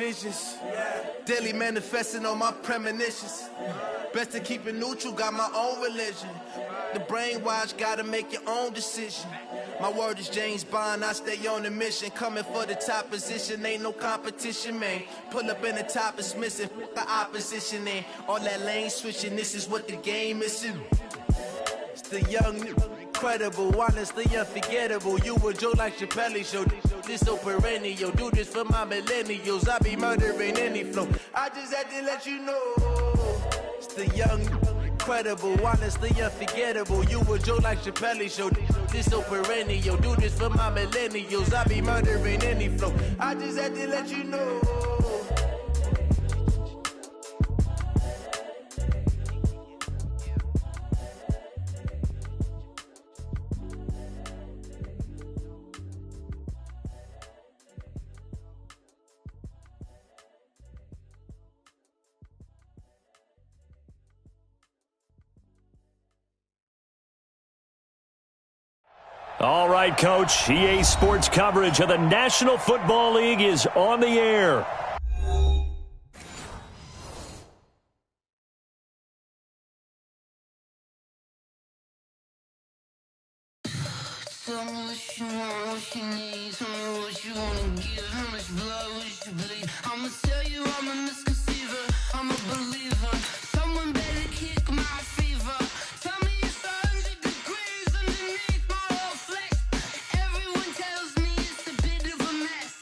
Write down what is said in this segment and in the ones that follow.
visions. Daily manifesting on my premonitions. Best to keep it neutral, got my own religion. The brainwash, gotta make your own decision. My word is James Bond, I stay on a mission. Coming for the top position, ain't no competition, man. Pull up in the top, it's missing, the opposition, and all that lane switching, this is what the game is. It's the young, incredible, honestly unforgettable. You a Joe like Chappelle show, this so perennial. Do this for my millennials, I be murdering any flow. I just had to let you know. It's the young, incredible, honestly unforgettable. You a Joe like Chappelle show, this so perennial. Do this for my millennials, I be murdering any flow. I just had to let you know. All right, Coach. EA Sports coverage of the National Football League is on the air. Tell me what you want, what you need. Tell me what you wanna give. How much blood would you bleed? I'ma tell you I'm a misconceiver. I'm a believer. Someone better kick my fever. Tell me it's 100 degrees underneath my whole flesh. Everyone tells me it's a bit of a mess.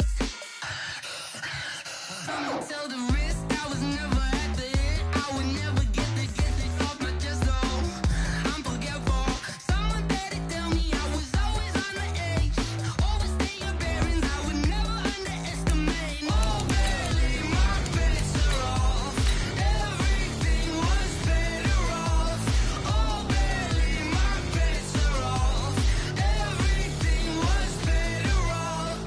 I'ma tell the risk I was never at the end. I would never get it off my chest. Oh, I'm forgetful. Someone better tell me I was always on the edge. Overstay your bearings, I would never underestimate. Oh, barely, my bets are off. Everything was better off. Oh, barely, my bets are off. Everything was better off.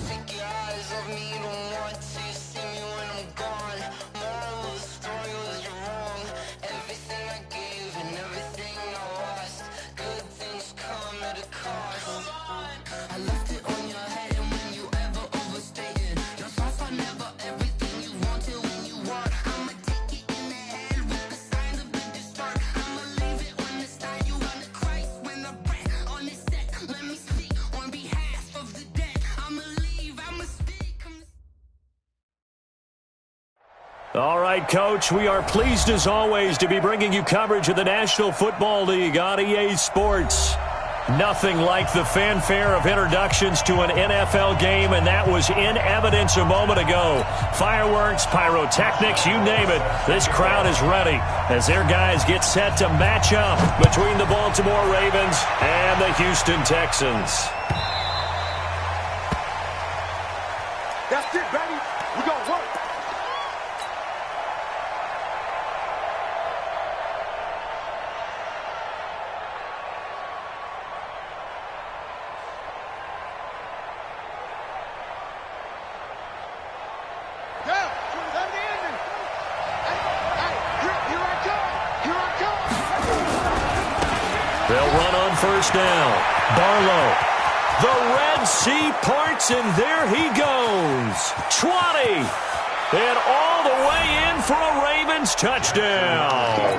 Take your eyes off me, don't want to see me when I'm gone. Moral of the story was you're wrong. Everything I gave and everything I lost. Good things come at a cost. I left it on your head, and when you ever overstated, your thoughts are never everything you wanted when you want. I'ma take it in the head with the signs of the distort. I'ma leave it on the side. You wanna Christ when the breath on this set. Let me speak on behalf of the dead. I'ma leave, I'ma speak. All right, Coach, we are pleased as always to be bringing you coverage of the National Football League on EA Sports. Nothing like the fanfare of introductions to an NFL game, and that was in evidence a moment ago. Fireworks, pyrotechnics, you name it. This crowd is ready as their guys get set to match up between the Baltimore Ravens and the Houston Texans. That's it, baby. We gonna work. Yeah, that's the ending. Here I come. Here I come. They'll run on first down. Barlow. The Red Sea parts, and there he goes. 20. And all the way in for a Ravens touchdown.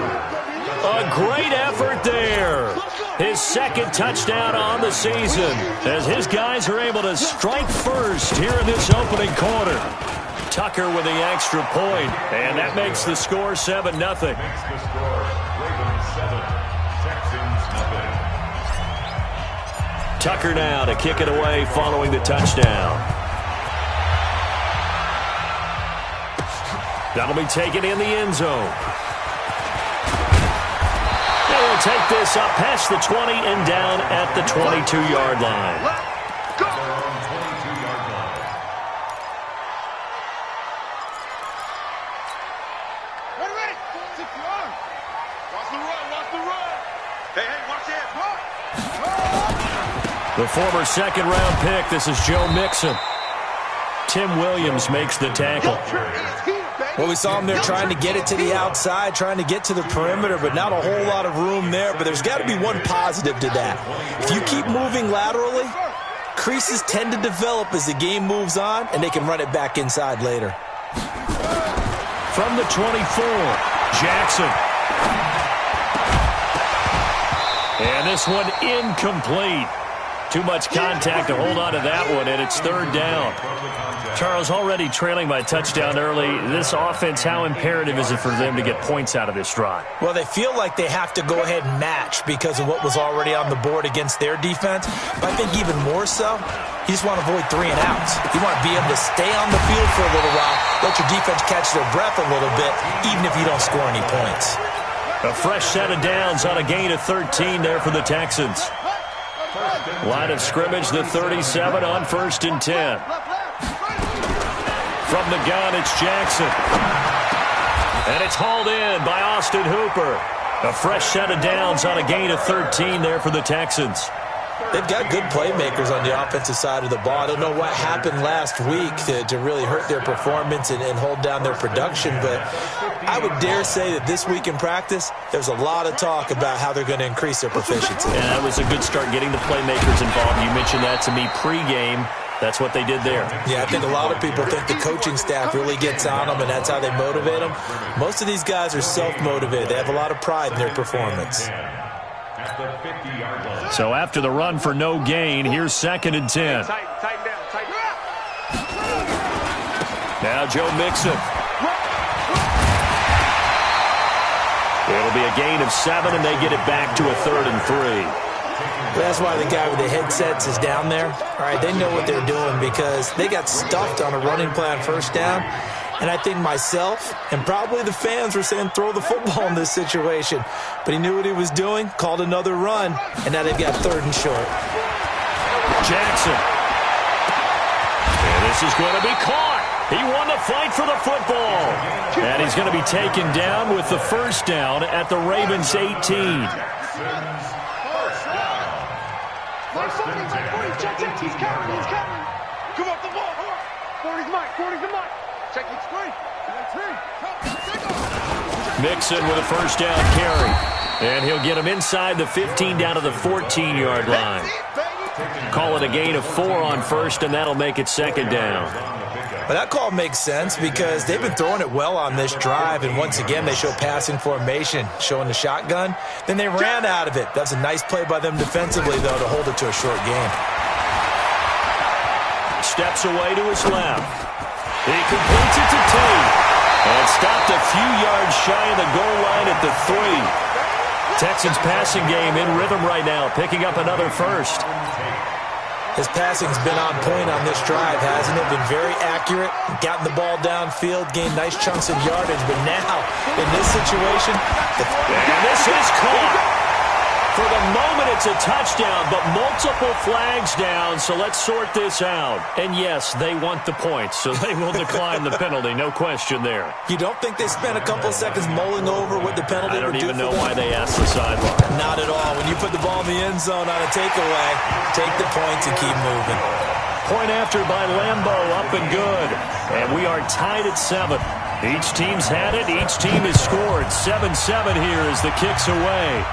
A great effort there. His second touchdown on the season as his guys are able to strike first here in this opening quarter. Tucker with the extra point, and that makes the score 7-0. Makes the score Ravens 7, Texans 0. Tucker now to kick it away following the touchdown. That'll be taken in the end zone. They will take this up past the 20 and down at the 22-yard line. Go! 22-yard line. Ready. Secure. Watch the run. Watch the run. Hey, watch that. Run. The former second-round pick, this is Joe Mixon. Tim Williams makes the tackle. Well, we saw him there trying to get it to the outside, trying to get to the perimeter, but not a whole lot of room there. But there's got to be one positive to that. If you keep moving laterally, creases tend to develop as the game moves on, and they can run it back inside later. From the 24, Jackson. And this one incomplete. Too much contact to hold on to that one, and it's third down. Charles, already trailing by touchdown early. This offense, how imperative is it for them to get points out of this drive? Well, they feel like they have to go ahead and match because of what was already on the board against their defense. But I think even more so, you just want to avoid 3 and outs. You want to be able to stay on the field for a little while, let your defense catch their breath a little bit, even if you don't score any points. A fresh set of downs on a gain of 13 there for the Texans. Line of scrimmage, the 37 on 1st and 10. From the gun, it's Jackson. And it's hauled in by Austin Hooper. A fresh set of downs on a gain of 13 there for the Texans. They've got good playmakers on the offensive side of the ball. I don't know what happened last week to really hurt their performance and hold down their production, but I would dare say that this week in practice, there's a lot of talk about how they're going to increase their proficiency. And that was a good start getting the playmakers involved. You mentioned that to me pregame. That's what they did there. Yeah, I think a lot of people think the coaching staff really gets on them, and that's how they motivate them. Most of these guys are self-motivated. They have a lot of pride in their performance. So after the run for no gain, here's 2nd and 10. Tighten down. Now Joe Mixon. It'll be a gain of 7, and they get it back to a 3rd and 3. That's why the guy with the headsets is down there. All right, they know what they're doing because they got stuffed on a running play on 1st down. And I think myself and probably the fans were saying throw the football in this situation. But he knew what he was doing, called another run, and now they've got 3rd and short. Jackson. And this is going to be caught. He won the fight for the football. And he's going to be taken down with the 1st down at the Ravens 18. He's coming. Come up the ball. 40's mine. Check the screen. Mixon with a 1st down carry. And he'll get him inside the 15 down to the 14-yard line. Call it a gain of 4 on 1st, and that'll make it 2nd down. Well, that call makes sense because they've been throwing it well on this drive, and once again they show passing formation, showing the shotgun. Then they ran out of it. That was a nice play by them defensively, though, to hold it to a short game. Steps away to his left. He completes it to Tate. And stopped a few yards shy of the goal line at the 3. Texans passing game in rhythm right now, picking up another 1st. His passing's been on point on this drive, hasn't it? Been very accurate, gotten the ball downfield, gained nice chunks of yardage. But now, in this situation... And this is caught. For the moment, it's a touchdown, but multiple flags down, so let's sort this out. And yes, they want the points, so they will decline the penalty, no question there. You don't think they spent a couple of seconds mulling over what the penalty would do? I don't even know why they asked the sideline. Not at all. When you put the ball in the end zone on a takeaway, take the points and keep moving. Point after by Lambeau, up and good. And we are tied at 7. Each team's had it. Each team has scored. 7-7 here as the kick's away.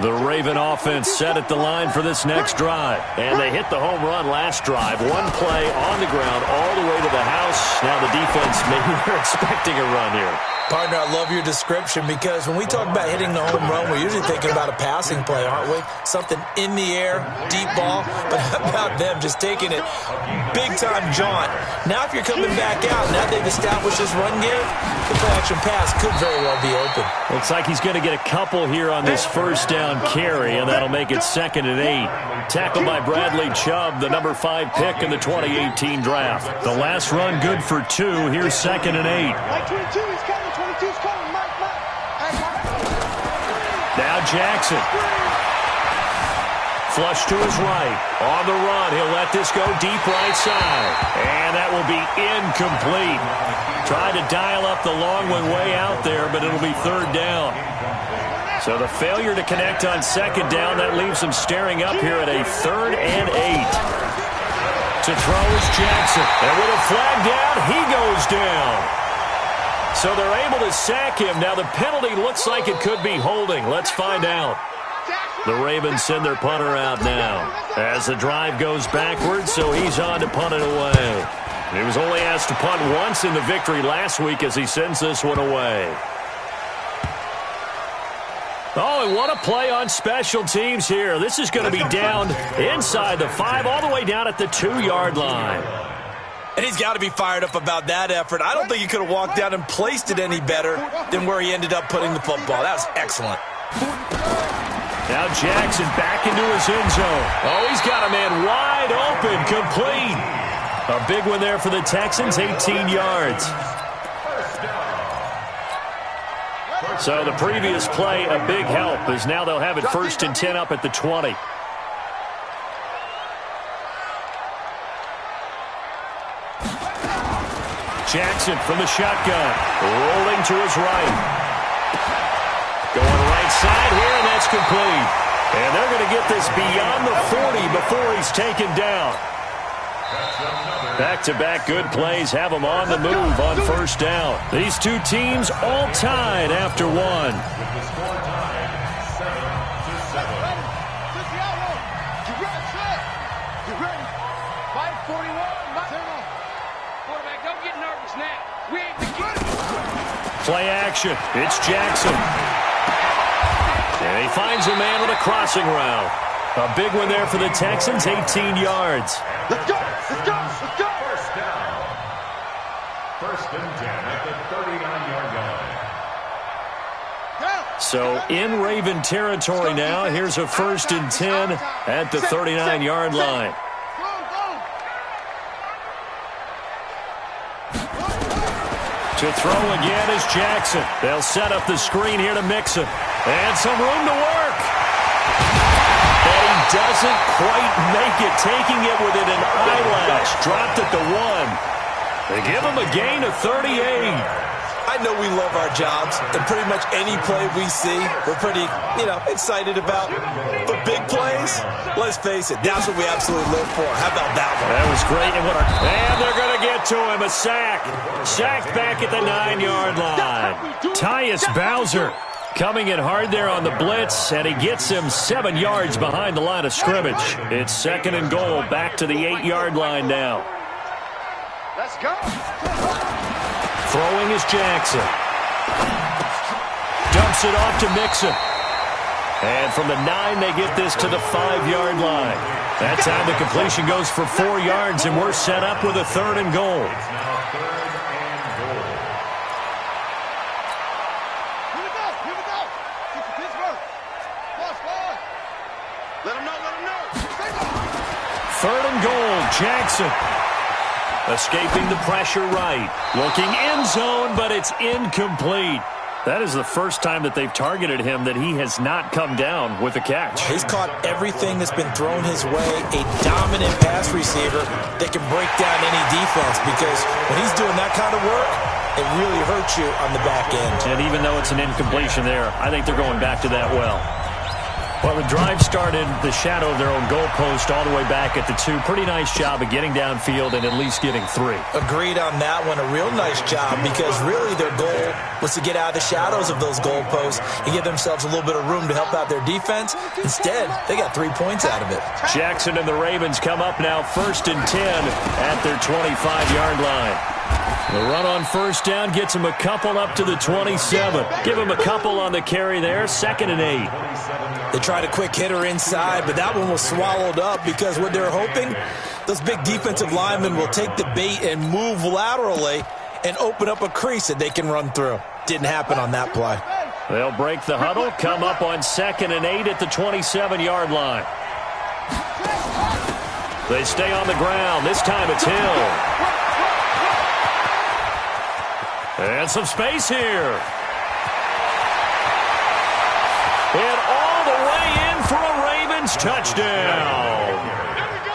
The Raven offense set at the line for this next drive. And they hit the home run last drive. One play on the ground all the way to the house. Now the defense, maybe they're expecting a run here. Partner, I love your description because when we talk about hitting the home run, we're usually thinking about a passing play, aren't we? Something in the air, deep ball. But how about them just taking it big-time jaunt? Now if you're coming back out, now they've established this run game, the play-action pass could very well be open. Looks like he's going to get a couple here on this 1st down carry, and that'll make it 2nd and 8. Tackled by Bradley Chubb, the number 5 pick in the 2018 draft. The last run good for 2. Here's 2nd and 8. Mike 22, he's coming. 22's coming. Mike. Now Jackson. Flush to his right. On the run, he'll let this go deep right side. And that will be incomplete. Tried to dial up the long one way out there, but it'll be 3rd down. So the failure to connect on 2nd down, that leaves him staring up here at a 3rd and 8. To throw is Jackson. And with a flag down, he goes down. So they're able to sack him. Now the penalty looks like it could be holding. Let's find out. The Ravens send their punter out now as the drive goes backwards, so he's on to punt it away. He was only asked to punt once in the victory last week as he sends this one away. Oh, and what a play on special teams here. This is going to be down inside the 5, all the way down at the 2-yard line. And he's got to be fired up about that effort. I don't think he could have walked down and placed it any better than where he ended up putting the football. That was excellent. Now Jackson back into his end zone. Oh, he's got a man wide open, complete. A big one there for the Texans, 18 yards. So the previous play, a big help, as now they'll have it 1st and 10 up at the 20. Jackson from the shotgun, rolling to his right. Going right side here, and that's complete. And they're going to get this beyond the 40 before he's taken down. Back-to-back good plays have them on the move on 1st down. These two teams all tied after one. Play action. It's Jackson. And he finds a man on a crossing route. A big one there for the Texans, 18 yards. Let's go! Let's go! Let's go! 1st down. 1st and 10 at the 39-yard line. So in Raven territory now. Here's a 1st and 10 at the 39-yard line. To throw again is Jackson. They'll set up the screen here to Mixon. And some room to work. And he doesn't quite make it, taking it within an eyelash. Dropped at the 1. They give him a gain of 38. I know we love our jobs, and pretty much any play we see, we're pretty, excited about. But big plays, let's face it, that's what we absolutely live for. How about that one? That was great. And they're going to get to him. A sack. Sacked back at the 9-yard line. Tyus Bowser coming in hard there on the blitz, and he gets him 7 yards behind the line of scrimmage. It's 2nd and goal, back to the 8-yard line now. Let's go! Throwing is Jackson. Dumps it off to Mixon. And from the 9, they get this to the 5-yard line. That time the completion goes for 4 yards, and we're set up with a 3rd and goal. It's now 3rd and goal. Here we go! Here we go! Get to Pittsburgh! Let him know! Let him know! 3rd and goal, Jackson. Escaping the pressure right. Looking end zone, but it's incomplete. That is the first time that they've targeted him that he has not come down with a catch. He's caught everything that's been thrown his way. A dominant pass receiver that can break down any defense, because when he's doing that kind of work, it really hurts you on the back end. And even though it's an incompletion there, I think they're going back to that well. Well, the drive started the shadow of their own goalpost all the way back at the 2. Pretty nice job of getting downfield and at least getting 3. Agreed on that one. A real nice job, because really their goal was to get out of the shadows of those goalposts and give themselves a little bit of room to help out their defense. Instead, they got 3 points out of it. Jackson and the Ravens come up now 1st and 10 at their 25-yard line. The run on 1st down gets him a couple up to the 27. Give him a couple on the carry there, 2nd and 8. They tried a quick hitter inside, but that one was swallowed up, because what they're hoping, those big defensive linemen will take the bait and move laterally and open up a crease that they can run through. Didn't happen on that play. They'll break the huddle, come up on 2nd and 8 at the 27-yard line. They stay on the ground. This time it's Hill. And some space here. And all the way in for a Ravens touchdown.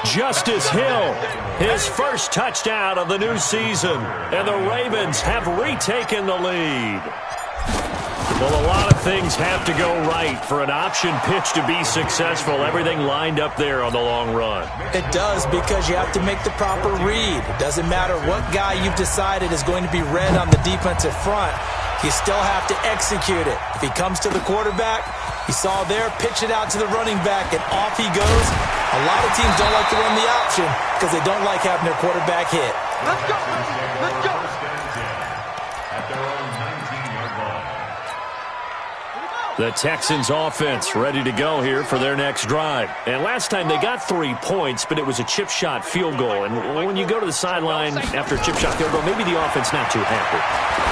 Justice Hill, his first touchdown of the new season. And the Ravens have retaken the lead. Well, a lot of things have to go right for an option pitch to be successful. Everything lined up there on the long run. It does, because you have to make the proper read. It doesn't matter what guy you've decided is going to be read on the defensive front. You still have to execute it. If he comes to the quarterback, he saw there, pitch it out to the running back, and off he goes. A lot of teams don't like to run the option because they don't like having their quarterback hit. Let's go. Let's go. At their own 19-yard line. The Texans offense ready to go here for their next drive. And last time they got 3 points, but it was a chip shot field goal. And when you go to the sideline after a chip shot field goal, maybe the offense not too happy.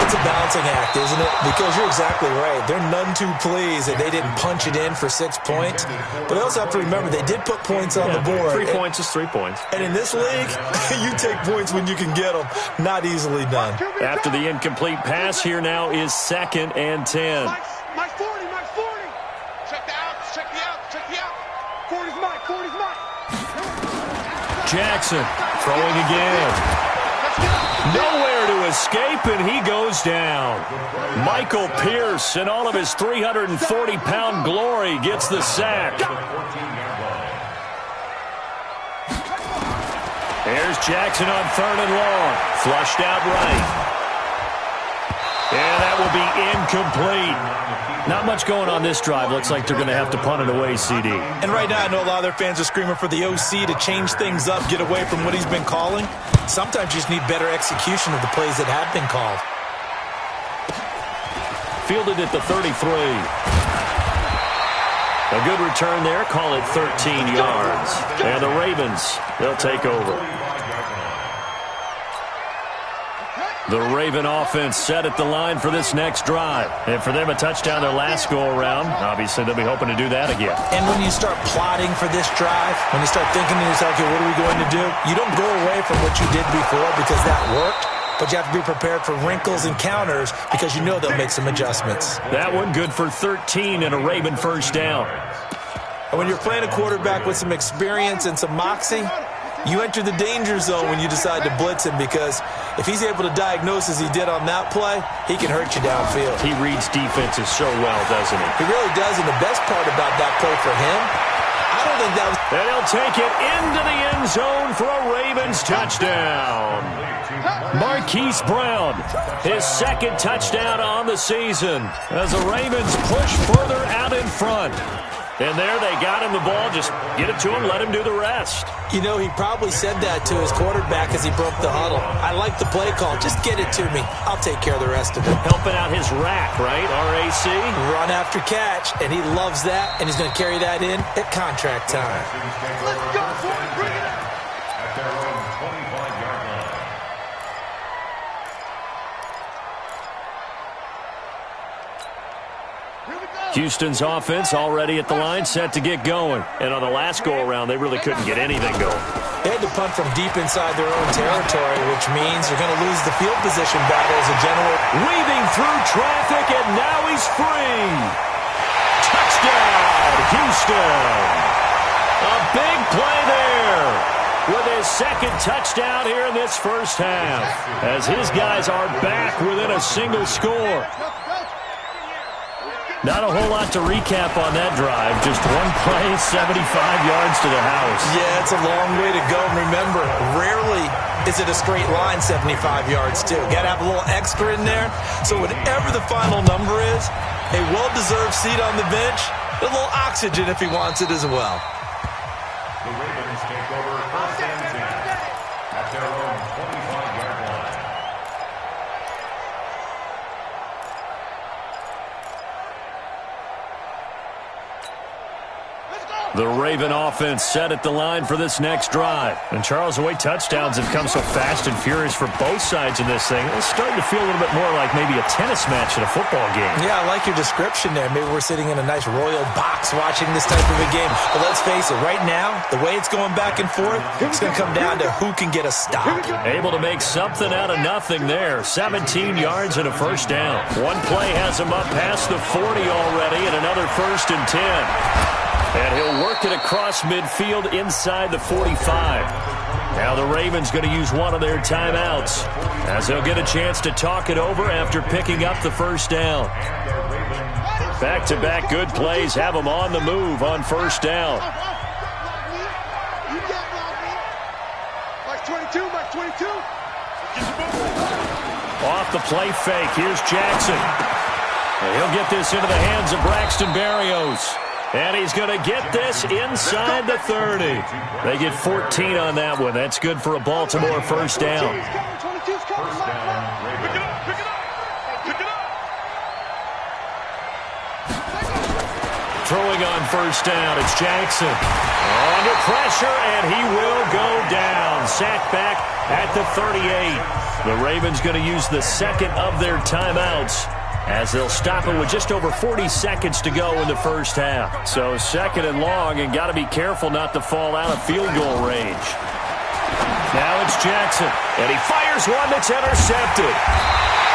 It's a balancing act, isn't it? Because you're exactly right. They're none too pleased that they didn't punch it in for 6 points. But they also have to remember they did put points on the board. 3 points is 3 points. And in this league, you take points when you can get them. Not easily done. After the incomplete pass, here now is 2nd and 10. Mike 40. Check the outs. Check the out. 40's mine. Jackson throwing again. Nowhere to escape, and he goes down. Michael Pierce, in all of his 340-pound glory, gets the sack. Here's Jackson on 3rd and long. Flushed out right. And that will be incomplete. Not much going on this drive. Looks like they're going to have to punt it away, CD. And right now, I know a lot of their fans are screaming for the OC to change things up, get away from what he's been calling. Sometimes you just need better execution of the plays that have been called. Fielded at the 33. A good return there. Call it 13 yards. And the Ravens, they'll take over. The Raven offense set at the line for this next drive. And for them, a touchdown their last go-around. Obviously, they'll be hoping to do that again. And when you start plotting for this drive, when you start thinking to yourself, okay, what are we going to do? You don't go away from what you did before because that worked. But you have to be prepared for wrinkles and counters because you know they'll make some adjustments. That one good for 13 and a Raven first down. And when you're playing a quarterback with some experience and some moxie, you enter the danger zone when you decide to blitz him, because if he's able to diagnose as he did on that play, he can hurt you downfield. He reads defenses so well, doesn't he? He really does, and the best part about that play for him, I don't think that was... And he'll take it into the end zone for a Ravens touchdown. Marquise Brown, his 2nd touchdown on the season as the Ravens push further out in front. And there they got him the ball. Just get it to him, let him do the rest. You know, he probably said that to his quarterback as he broke the huddle. I like the play call. Just get it to me. I'll take care of the rest of it. Helping out his rack, right? RAC. Run after catch, and he loves that, and he's going to carry that in at contract time. Let's go, boy. Bring it up. At their own 25-yard line. Houston's offense already at the line, set to get going. And on the last go-around, they really couldn't get anything going. They had to punt from deep inside their own territory, which means you're going to lose the field position battle as a general. Weaving through traffic, and now he's free. Touchdown, Houston. A big play there with his 2nd touchdown here in this first half, as his guys are back within a single score. Not a whole lot to recap on that drive. Just one play, 75 yards to the house. Yeah, it's a long way to go. Remember, rarely is it a straight line 75 yards, too. Got to have a little extra in there. So whatever the final number is, a well-deserved seat on the bench, a little oxygen if he wants it as well. The Ravens take over 1st and 10 at their own 25-yard line. The Raven offense set at the line for this next drive. And Charles, the way touchdowns have come so fast and furious for both sides in this thing, it's starting to feel a little bit more like maybe a tennis match in a football game. Yeah, I like your description there. Maybe we're sitting in a nice royal box watching this type of a game. But let's face it, right now, the way it's going back and forth, it's going to come down to who can get a stop. Able to make something out of nothing there. 17 yards and a first down. One play has him up past the 40 already, and another 1st and 10. And he'll work it across midfield inside the 45. Now the Ravens going to use one of their timeouts as they'll get a chance to talk it over after picking up the first down. Back-to-back good plays have them on the move on first down. Mike 22, Mike 22. Off the play fake, here's Jackson. And he'll get this into the hands of Braxton Berrios. And he's going to get this inside the 30. They get 14 on that one. That's good for a Baltimore first down. First down, Ravens. Pick it up. Pick it up. Throwing on first down, it's Jackson. Under pressure, and he will go down. Sacked back at the 38. The Ravens going to use the second of their timeouts as they'll stop it with just over 40 seconds to go in the first half. So second and long, and got to be careful not to fall out of field goal range. Now it's Jackson, and he fires one that's intercepted.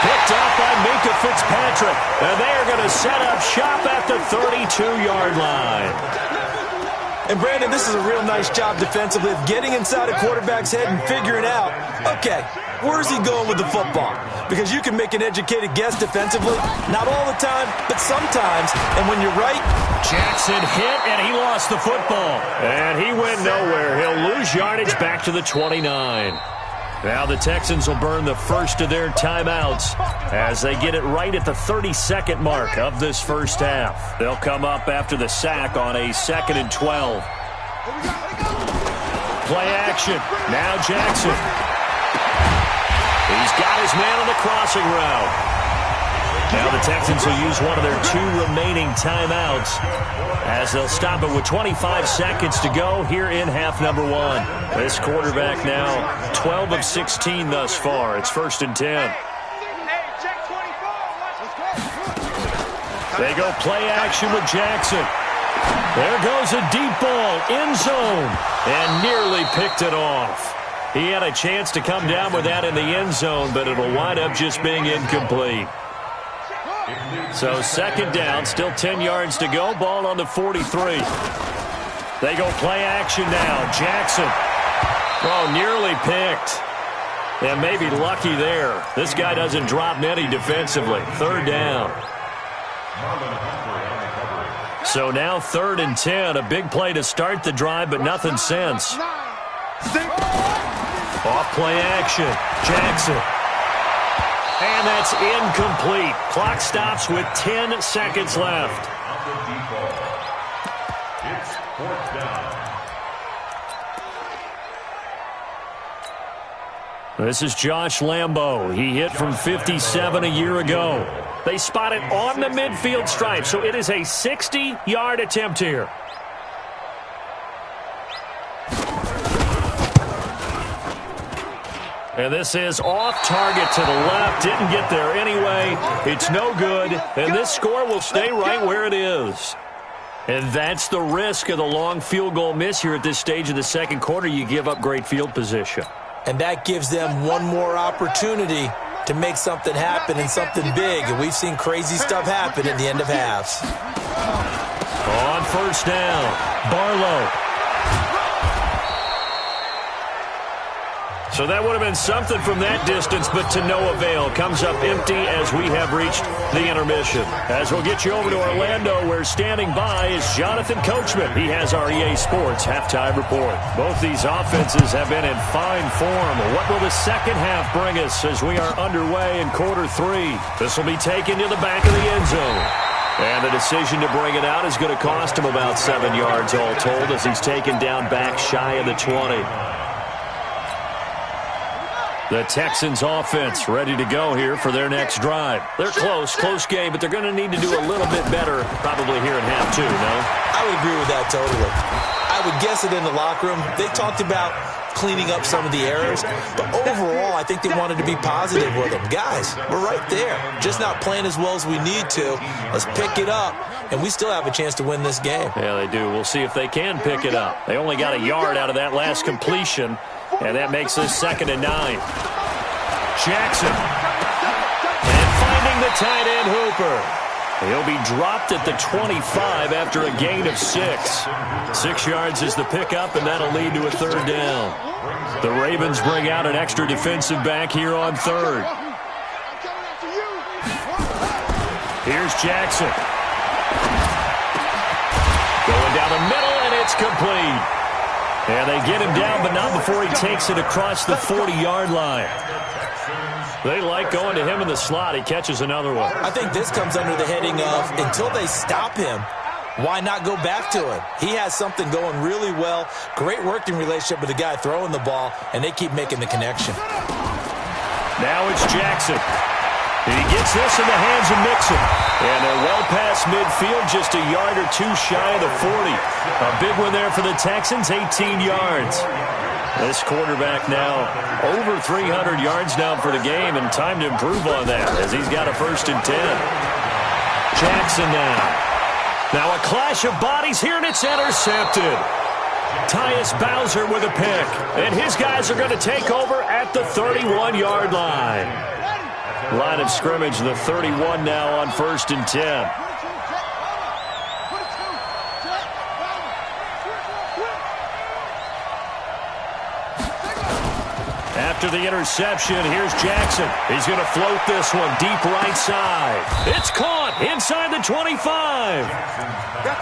Picked up by Minkah Fitzpatrick, and they are going to set up shop at the 32-yard line. And, Brandon, this is a real nice job defensively of getting inside a quarterback's head and figuring out, okay, where's he going with the football? Because you can make an educated guess defensively, not all the time, but sometimes. And when you're right, Jackson hit, and he lost the football. And he went nowhere. He'll lose yardage back to the 29. Now the Texans will burn the first of their timeouts as they get it right at the 32nd mark of this first half. They'll come up after the sack on a 2nd and 12. Play action. Now Jackson. He's got his man on the crossing route. Now the Texans will use one of their 2 remaining timeouts as they'll stop it with 25 seconds to go here in half number 1. This quarterback now 12 of 16 thus far. It's 1st and 10. They go play action with Jackson. There goes a deep ball, end zone, and nearly picked it off. He had a chance to come down with that in the end zone, but it'll wind up just being incomplete. So second down, still 10 yards to go. Ball on the 43. They go play action now. Jackson. Oh, nearly picked. And maybe lucky there. This guy doesn't drop many defensively. 3rd down. So now 3rd and 10. A big play to start the drive, but nothing since. Off play action. Jackson. And that's incomplete. Clock stops with 10 seconds left. It's 4th down. This is Josh Lambo. He hit from 57 a year ago. They spot it on the midfield stripe, so it is a 60-yard attempt here. And this is off target to the left. Didn't get there anyway. It's no good. And this score will stay right where it is. And that's the risk of the long field goal miss here at this stage of the second quarter. You give up great field position. and that gives them one more opportunity to make something happen and something big. And we've seen crazy stuff happen at the end of halves. On first down, Barlow. So that would have been something from that distance, but to no avail. Comes up empty as we have reached the intermission. As we'll get you over to Orlando, where standing by is Jonathan Coachman. He has our EA Sports halftime report. Both these offenses have been in fine form. What will the second half bring us as we are underway in quarter three? This will be taken to the back of the end zone. And the decision to bring it out is going to cost him about 7 yards all told as he's taken down back shy of the 20. The Texans offense ready to go here for their next drive. They're close game, but they're going to need to do a little bit better probably here in half two, no? I would agree with that totally. I would guess it in the locker room. They talked about cleaning up some of the errors, but overall I think they wanted to be positive with them. Guys, we're right there. Just not playing as well as we need to. Let's pick it up, and we still have a chance to win this game. Yeah, they do. We'll see if they can pick it up. They only got a yard out of that last completion, and that makes this 2nd and 9. Jackson. And finding the tight end Hooper. He'll be dropped at the 25 after a gain of 6. 6 yards is the pickup, and that'll lead to a third down. The Ravens bring out an extra defensive back here on third. Here's Jackson. Going down the middle, and it's complete. And they get him down, but not before he takes it across the 40-yard line. They like going to him in the slot. He catches another one. I think this comes under the heading of until they stop him, why not go back to him? He has something going really well. Great working relationship with the guy throwing the ball, and they keep making the connection. Now it's Jackson. He gets this in the hands of Mixon. And they're well past midfield, just a yard or two shy of the 40. A big one there for the Texans, 18 yards. This quarterback now over 300 yards now for the game, and time to improve on that as he's got a 1st and 10. Jackson now. Now a clash of bodies here, and it's intercepted. Tyus Bowser with a pick, and his guys are going to take over at the 31-yard line. Line of scrimmage, the 31 now on 1st and 10. After the interception, here's Jackson. He's going to float this one deep right side. It's caught inside the 25.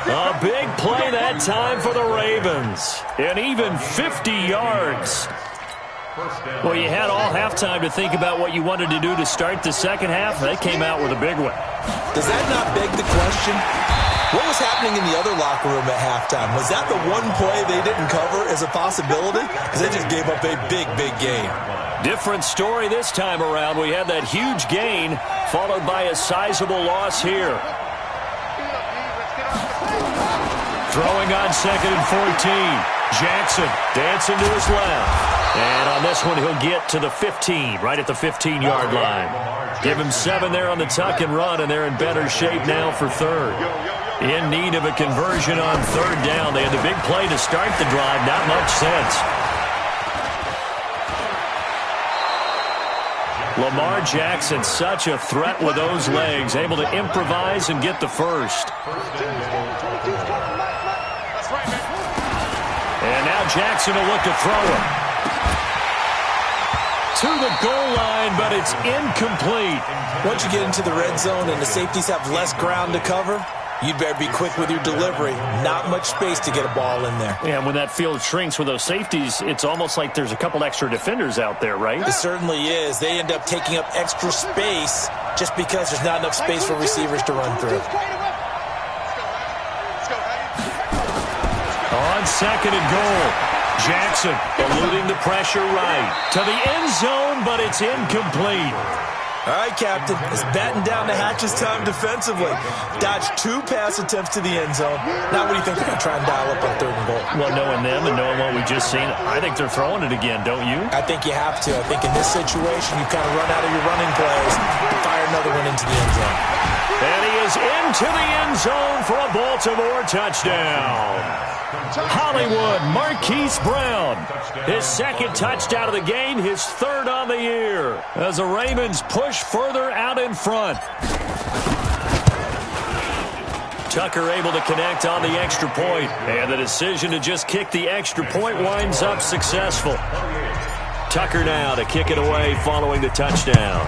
A big play that time for the Ravens. And even 50 yards. Well, you had all halftime to think about what you wanted to do to start the second half. They came out with a big one. Does that not beg the question? What was happening in the other locker room at halftime? Was that the one play they didn't cover as a possibility? Because they just gave up a big, big gain. Different story this time around. We had that huge gain followed by a sizable loss here. Throwing on 2nd and 14. Jackson dancing to his left. And on this one, he'll get to the 15, right at the 15-yard line. Give him 7 there on the tuck and run, and they're in better shape now for third. In need of a conversion on 3rd down. They had the big play to start the drive. Not much sense. Lamar Jackson, such a threat with those legs, able to improvise and get the first. And now Jackson will look to throw it. To the goal line, but it's incomplete. Once you get into the red zone and the safeties have less ground to cover, you'd better be quick with your delivery. Not much space to get a ball in there. Yeah, and when that field shrinks with those safeties, it's almost like there's a couple extra defenders out there, right? It certainly is. They end up taking up extra space just because there's not enough space for receivers to run through. On 2nd and goal. Jackson eluding the pressure right to the end zone, but it's incomplete. All right, Captain. It's batting down the hatches time defensively. Dodged 2 pass attempts to the end zone. Now what do you think they're going to try and dial up on 3rd and goal? Well, knowing them and knowing what we just seen, I think they're throwing it again, don't you? I think you have to. I think in this situation, you kind of run out of your running plays, fire another one into the end zone. And he is into the end zone for a Baltimore touchdown. Hollywood Marquise Brown, his 2nd touchdown of the game, his 3rd on the year, as the Ravens push further out in front. Tucker able to connect on the extra point, and the decision to just kick the extra point winds up successful. Tucker now to kick it away following the touchdown.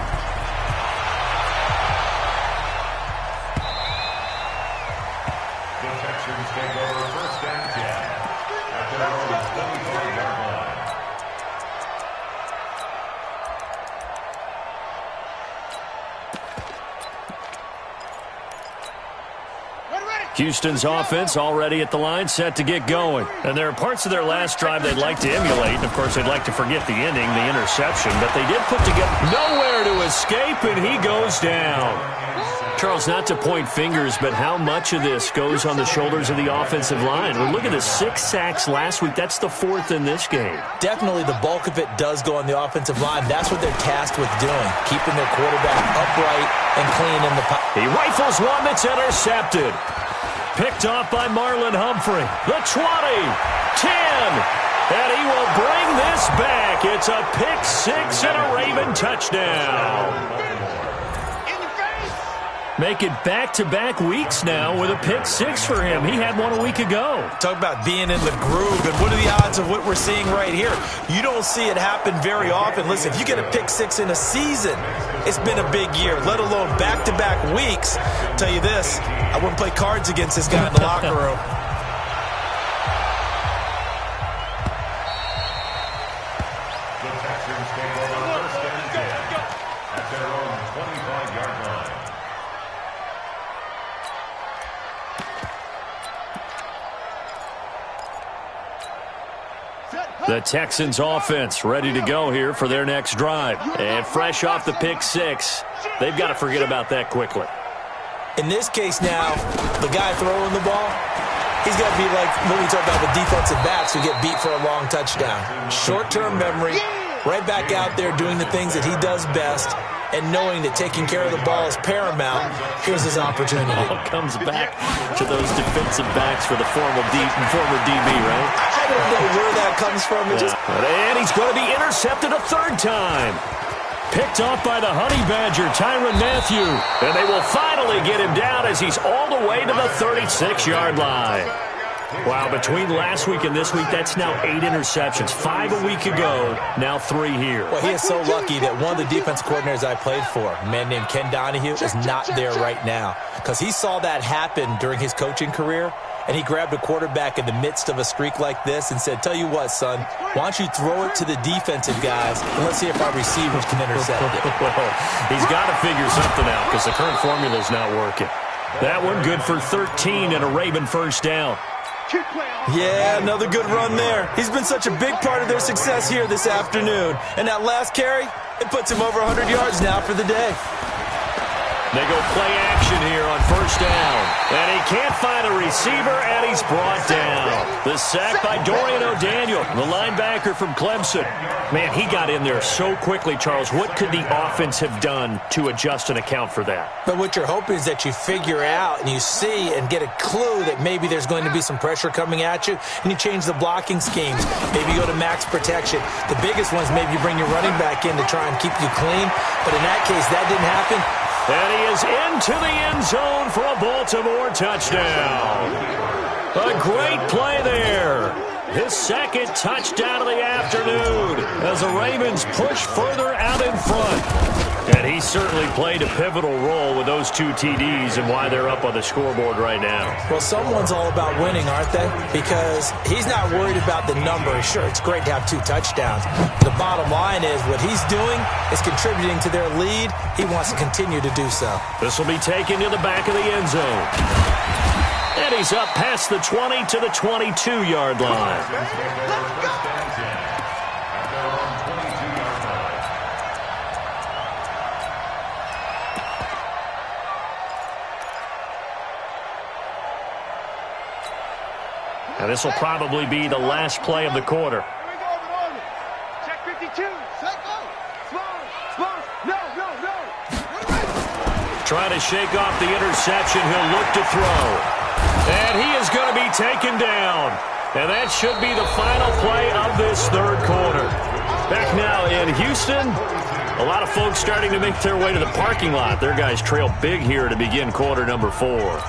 Houston's offense already at the line, set to get going. And there are parts of their last drive they'd like to emulate. And, of course, they'd like to forget the ending, the interception. But they did put together nowhere to escape, and he goes down. Charles, not to point fingers, but how much of this goes on the shoulders of the offensive line? Well, look at the 6 sacks last week. That's the 4th in this game. Definitely the bulk of it does go on the offensive line. That's what they're tasked with doing, keeping their quarterback upright and clean in the pocket. He rifles one that's intercepted. Picked off by Marlon Humphrey. The 20, 10, and he will bring this back. It's a pick 6 and a Raven touchdown. Make it back-to-back weeks now with a pick six for him. He had one a week ago. Talk about being in the groove, and what are the odds of what we're seeing right here? You don't see it happen very often. Listen, if you get a pick six in a season, it's been a big year, let alone back-to-back weeks. I'll tell you this, I wouldn't play cards against this guy in the locker room. The Texans take over first and 10 at their own 25-yard line. The Texans offense ready to go here for their next drive. And fresh off the pick six, they've got to forget about that quickly. In this case now, the guy throwing the ball, he's got to be like when we talk about the defensive backs who get beat for a long touchdown. Short-term memory, right back out there doing the things that he does best, and knowing that taking care of the ball is paramount. Here's his opportunity. All comes back to those defensive backs for the former DB, right? I don't know where that comes from. And he's going to be intercepted a third time. Picked off by the Honey Badger, Tyrann Mathieu. And they will finally get him down as he's all the way to the 36-yard line. Wow, between last week and this week, that's now 8 interceptions. 5 a week ago, now 3 here. Well, he is so lucky that one of the defense coordinators I played for, a man named Ken Donahue, is not there right now. Because he saw that happen during his coaching career, and he grabbed a quarterback in the midst of a streak like this and said, tell you what, son, why don't you throw it to the defensive guys, and let's see if our receivers can intercept it. Well, he's got to figure something out because the current formula is not working. That one good for 13 and a Raven first down. Yeah, another good run there. He's been such a big part of their success here this afternoon. And that last carry, it puts him over 100 yards now for the day. They go play action here on first down. And he can't find a receiver, and he's brought down. The sack by Dorian O'Daniel, the linebacker from Clemson. Man, he got in there so quickly, Charles. What could the offense have done to adjust and account for that? But what you're hoping is that you figure out and you see and get a clue that maybe there's going to be some pressure coming at you, and you change the blocking schemes. Maybe you go to max protection. The biggest one's maybe you bring your running back in to try and keep you clean. But in that case, that didn't happen. And he is into the end zone for a Baltimore touchdown. A great play there. His second touchdown of the afternoon as the Ravens push further out in front. And he certainly played a pivotal role with those 2 TDs and why they're up on the scoreboard right now. Well, someone's all about winning, aren't they? Because he's not worried about the number. Sure, it's great to have 2 touchdowns. The bottom line is what he's doing is contributing to their lead. He wants to continue to do so. This will be taken to the back of the end zone. And he's up past the 20 to the 22-yard line. And this will probably be the last play of the quarter. Check 52. Small. No. Trying to shake off the interception. He'll look to throw. And he is going to be taken down. And that should be the final play of this third quarter. Back now in Houston. A lot of folks starting to make their way to the parking lot. Their guys trail big here to begin quarter number 4.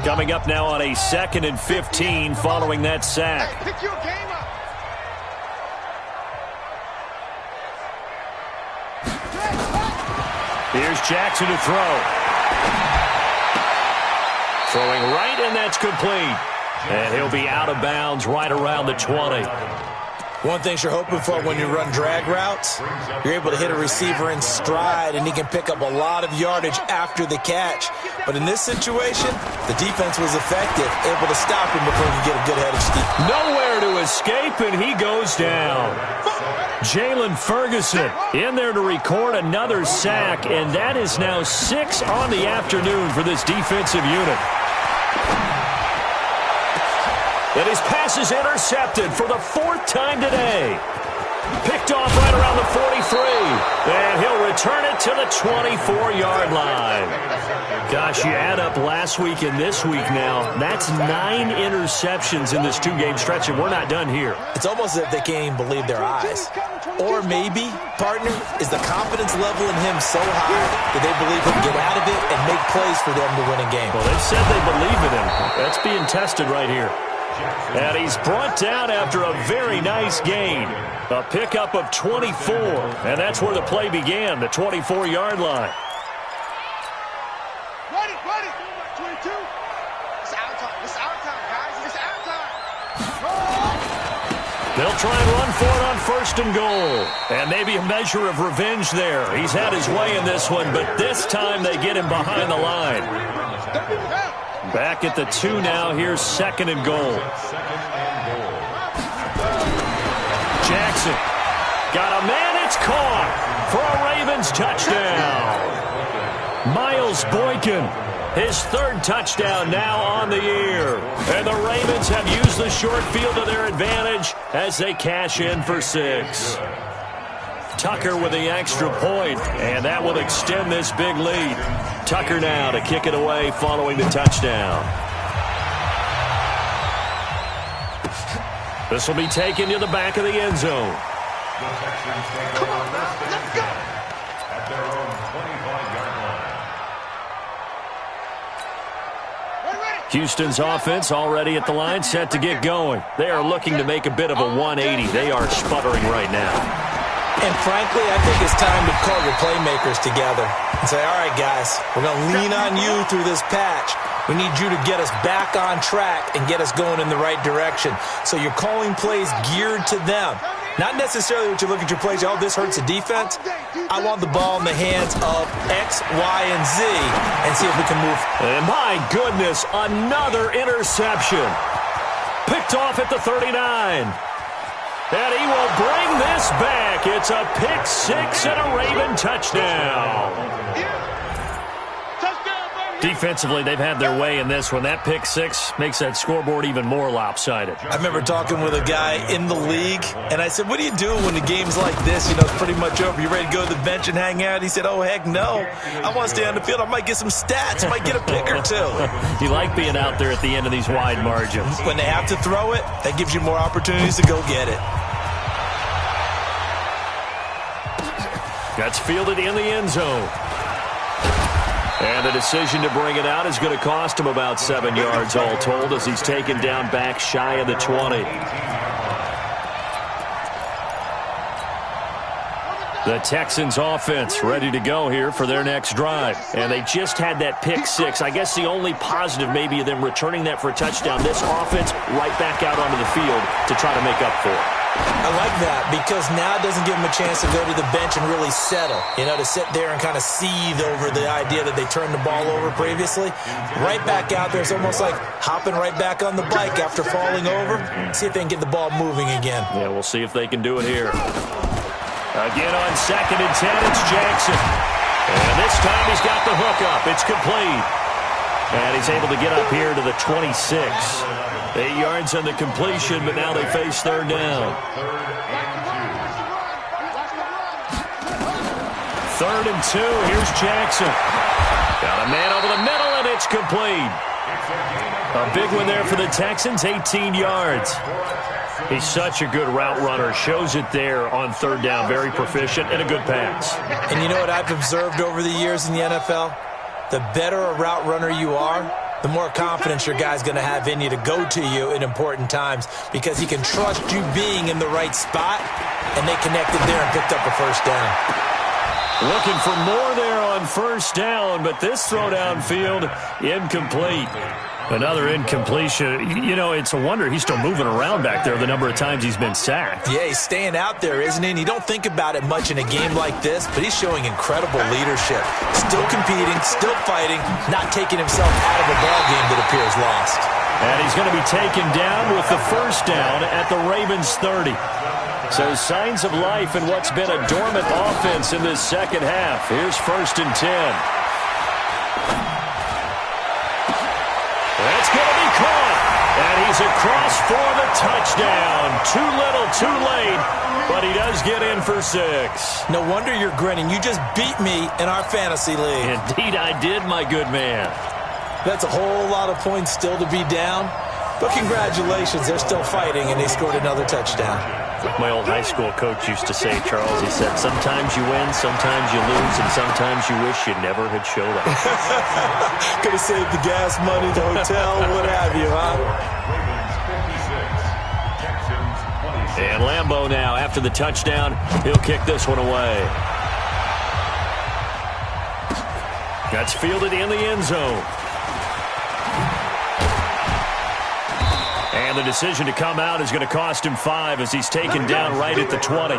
Coming up now on a 2nd and 15 following that sack. Pick your game up. Here's Jackson to throw. Throwing right, and that's complete. And he'll be out of bounds right around the 20. One thing you're hoping for when you run drag routes, you're able to hit a receiver in stride, and he can pick up a lot of yardage after the catch. But in this situation, the defense was effective, able to stop him before he could get a good head of steam. Nowhere to escape, and he goes down. Jalen Ferguson in there to record another sack, and that is now 6 on the afternoon for this defensive unit. And his pass is intercepted for the 4th time today. Picked off right around the 43. And he'll return it to the 24-yard line. Gosh, you add up last week and this week now. That's 9 interceptions in this 2-game stretch, and we're not done here. It's almost as if they can't even believe their eyes. Or maybe, partner, is the confidence level in him so high that they believe he can get out of it and make plays for them to win a game? Well, they've said they believe in him. That's being tested right here. And he's brought down after a very nice gain. A pickup of 24. And that's where the play began, the 24-yard line. Ready, 22. It's our time. It's our time, guys. It's our time. They'll try and run for it on 1st and goal. And maybe a measure of revenge there. He's had his way in this one, but this time they get him behind the line. Back at the 2 now. Here's 2nd and goal. Jackson got a man. It's caught for a Ravens touchdown. Miles Boykin, his 3rd touchdown now on the year. And the Ravens have used the short field to their advantage as they cash in for 6. Tucker with the extra point, and that will extend this big lead. Tucker now to kick it away following the touchdown. This will be taken to the back of the end zone. Come on, man. Let's go. At their own 25-yard line. Houston's offense already at the line, set to get going. They are looking to make a bit of a 180. They are sputtering right now. And frankly, I think it's time to call your playmakers together and say, all right, guys, we're going to lean on you through this patch. We need you to get us back on track and get us going in the right direction. So you're calling plays geared to them. Not necessarily what you look at your plays, oh, this hurts the defense. I want the ball in the hands of X, Y, and Z and see if we can move. And my goodness, another interception. Picked off at the 39. And he will bring this back. It's a pick 6 and a Raven touchdown. Defensively, they've had their way in this one. That pick 6 makes that scoreboard even more lopsided. I remember talking with a guy in the league, and I said, what do you do when the game's like this? You know, it's pretty much over. You ready to go to the bench and hang out? He said, oh, heck no. I want to stay on the field. I might get some stats. I might get a pick or 2. You like being out there at the end of these wide margins. When they have to throw it, that gives you more opportunities to go get it. That's fielded in the end zone. And the decision to bring it out is going to cost him about 7 yards all told as he's taken down back shy of the 20. The Texans offense ready to go here for their next drive. And they just had that pick 6. I guess the only positive maybe of them returning that for a touchdown. This offense right back out onto the field to try to make up for it. I like that because now it doesn't give them a chance to go to the bench and really settle. You know, to sit there and kind of seethe over the idea that they turned the ball over previously. Right back out there, it's almost like hopping right back on the bike after falling over. See if they can get the ball moving again. Yeah, we'll see if they can do it here. Again on 2nd and 10, it's Jackson. And this time he's got the hook up. It's complete. And he's able to get up here to the 26. 8 yards on the completion, but now they face 3rd down. 3rd and 2, here's Jackson. Got a man over the middle, and it's complete. A big one there for the Texans, 18 yards. He's such a good route runner. Shows it there on 3rd down. Very proficient and a good pass. And you know what I've observed over the years in the NFL? The better a route runner you are, the more confidence your guy's going to have in you to go to you in important times because he can trust you being in the right spot, and they connected there and picked up a 1st down. Looking for more there on 1st down, but this throw downfield incomplete. Another incompletion. You know, it's a wonder he's still moving around back there the number of times he's been sacked. Yeah, he's staying out there, isn't he? And you don't think about it much in a game like this, but he's showing incredible leadership. Still competing, still fighting, not taking himself out of a ball game that appears lost. And he's going to be taken down with the 1st down at the Ravens 30. So signs of life in what's been a dormant offense in this second half. Here's 1st and 10. That's going to be caught. And he's across for the touchdown. Too little, too late. But he does get in for 6. No wonder you're grinning. You just beat me in our fantasy league. Indeed I did, my good man. That's a whole lot of points still to be down. But congratulations, they're still fighting, and they scored another touchdown. My old high school coach used to say, Charles, he said, sometimes you win, sometimes you lose, and sometimes you wish you never had showed up. Could have saved the gas money, the hotel, what have you, huh? And Lambeau now, after the touchdown, he'll kick this one away. That's fielded in the end zone. And the decision to come out is going to cost him 5 as he's taken down right at the 20.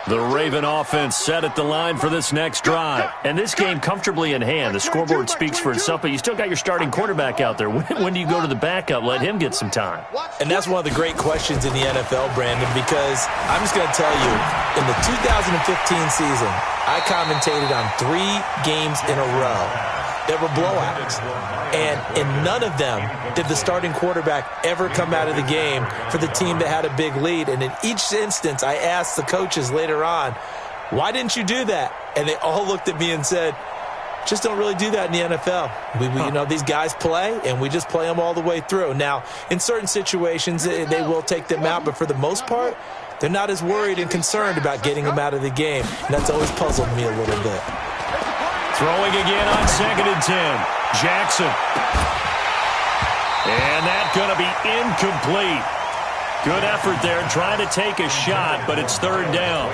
The Raven offense set at the line for this next drive. And this game comfortably in hand. The scoreboard speaks for itself, but you still got your starting quarterback out there. When do you go to the backup? Let him get some time. And that's one of the great questions in the NFL, Brandon, because I'm just going to tell you, in the 2015 season, I commentated on 3 games in a row that were blowouts. And in none of them did the starting quarterback ever come out of the game for the team that had a big lead. And in each instance, I asked the coaches later on, why didn't you do that? And they all looked at me and said, just don't really do that in the NFL. You know, these guys play, and we just play them all the way through. Now, in certain situations, they will take them out, but for the most part, they're not as worried and concerned about getting them out of the game. And that's always puzzled me a little bit. Throwing again on 2nd and 10. Jackson. And that's going to be incomplete. Good effort there, trying to take a shot, but it's 3rd down.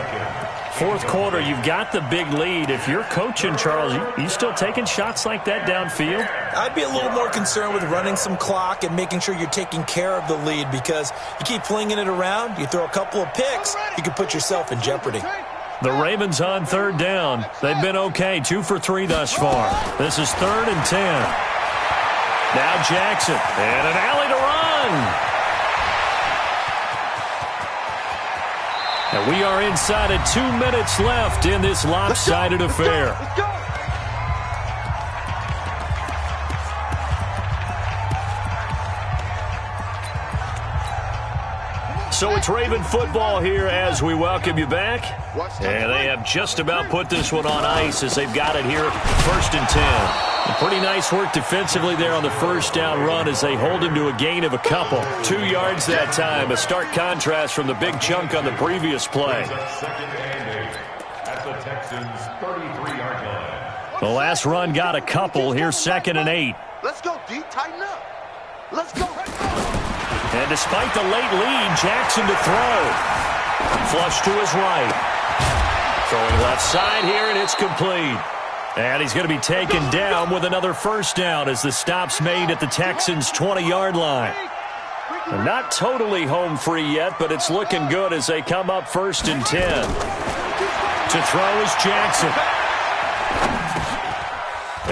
4th quarter, you've got the big lead. If you're coaching, Charles, you still taking shots like that downfield? I'd be a little more concerned with running some clock and making sure you're taking care of the lead, because you keep flinging it around, you throw a couple of picks, you can put yourself in jeopardy. The Ravens on 3rd down. They've been okay, 2 for 3 thus far. This is 3rd and 10. Now Jackson, and an alley to run. And we are inside of 2 minutes left in this lopsided affair. Let's go. So it's Raven football here as we welcome you back. And they have just about put this one on ice as they've got it here, 1st and 10. Pretty nice work defensively there on the 1st down run as they hold him to a gain of a couple. 2 yards that time, a stark contrast from the big chunk on the previous play. The last run got a couple. Here's 2nd and 8. Let's go, D. Tighten up. Let's go. And despite the late lead, Jackson to throw. Flush to his right. Throwing left side here, and it's complete. And he's going to be taken down with another 1st down as the stop's made at the Texans' 20-yard line. They're not totally home free yet, but it's looking good as they come up 1st and 10. To throw is Jackson.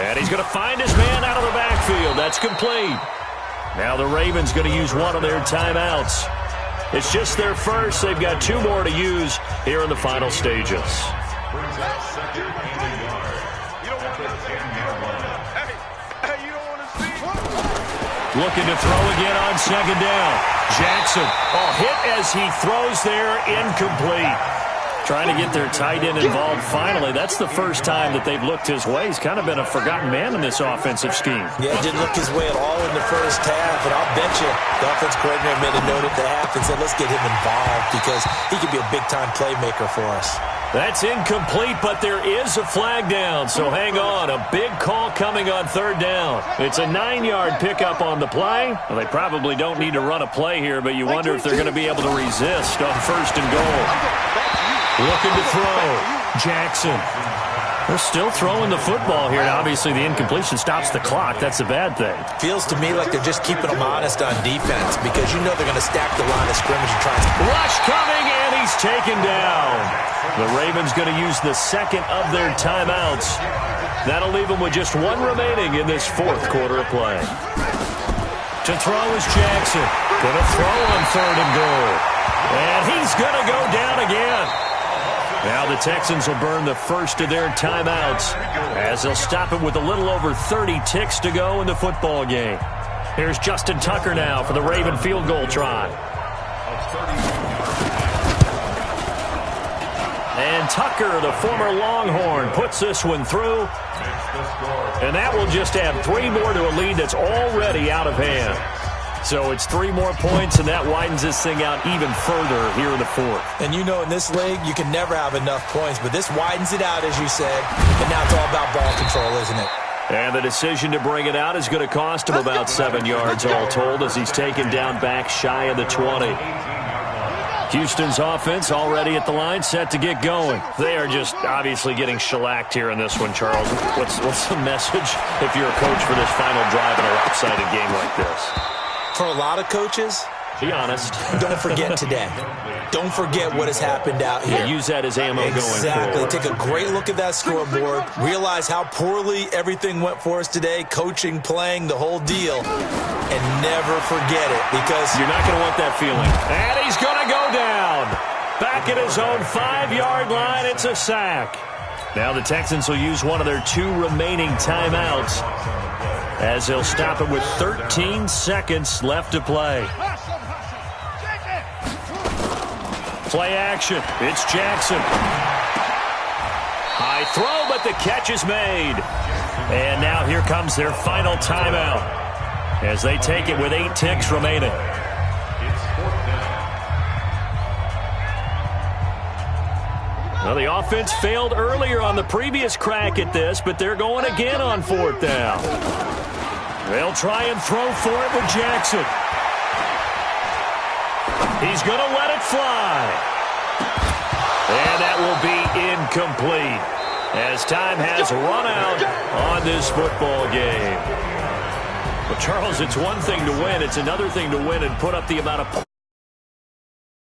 And he's going to find his man out of the backfield. That's complete. Now the Ravens going to use one of their timeouts. It's just their first. They've got 2 more to use here in the final stages. Looking to throw again on 2nd down. Jackson, hit as he throws there, incomplete. Trying to get their tight end involved finally. That's the first time that they've looked his way. He's kind of been a forgotten man in this offensive scheme. Yeah, didn't look his way at all in the first half, and I'll bet you the offense coordinator made a note at the half and said, let's get him involved because he could be a big-time playmaker for us. That's incomplete, but there is a flag down, so hang on. A big call coming on 3rd down. It's a 9-yard pickup on the play. Well, they probably don't need to run a play here, but you wonder if they're going to be able to resist on 1st and goal. Looking to throw. Jackson. They're still throwing the football here. Now, obviously, the incompletion stops the clock. That's a bad thing. Feels to me like they're just keeping them honest on defense because you know they're going to stack the line of scrimmage and try and... Rush coming, and he's taken down. The Ravens going to use the 2nd of their timeouts. That'll leave them with just 1 remaining in this 4th quarter of play. To throw is Jackson. Going to throw on 3rd and goal. And he's going to go down again. Now the Texans will burn the 1st of their timeouts as they'll stop it with a little over 30 ticks to go in the football game. Here's Justin Tucker now for the Raven field goal try. And Tucker, the former Longhorn, puts this one through. And that will just add 3 more to a lead that's already out of hand. So it's 3 more points, and that widens this thing out even further here in the fourth. And you know in this league, you can never have enough points, but this widens it out, as you said. And now it's all about ball control, isn't it? And the decision to bring it out is going to cost him about 7 yards all told as he's taken down back shy of the 20. Houston's offense already at the line, set to get going. They are just obviously getting shellacked here in this one, Charles. What's the message if you're a coach for this final drive in a lopsided game like this? For a lot of coaches, be honest. Don't forget today. Don't forget what has happened out here. Yeah, use that as ammo going forward. Exactly. Take a great look at that scoreboard. Realize how poorly everything went for us today. Coaching, playing, the whole deal. And never forget it, because you're not going to want that feeling. And he's going to go down. Back at his own 5-yard line. It's a sack. Now the Texans will use one of their 2 remaining timeouts as they'll stop it with 13 seconds left to play. Play action. It's Jackson. High throw, but the catch is made. And now here comes their final timeout as they take it with 8 ticks remaining. Well, the offense failed earlier on the previous crack at this, but they're going again on 4th down. They'll try and throw for it with Jackson. He's going to let it fly. And that will be incomplete as time has run out on this football game. But, Charles, it's one thing to win. It's another thing to win and put up the amount of points.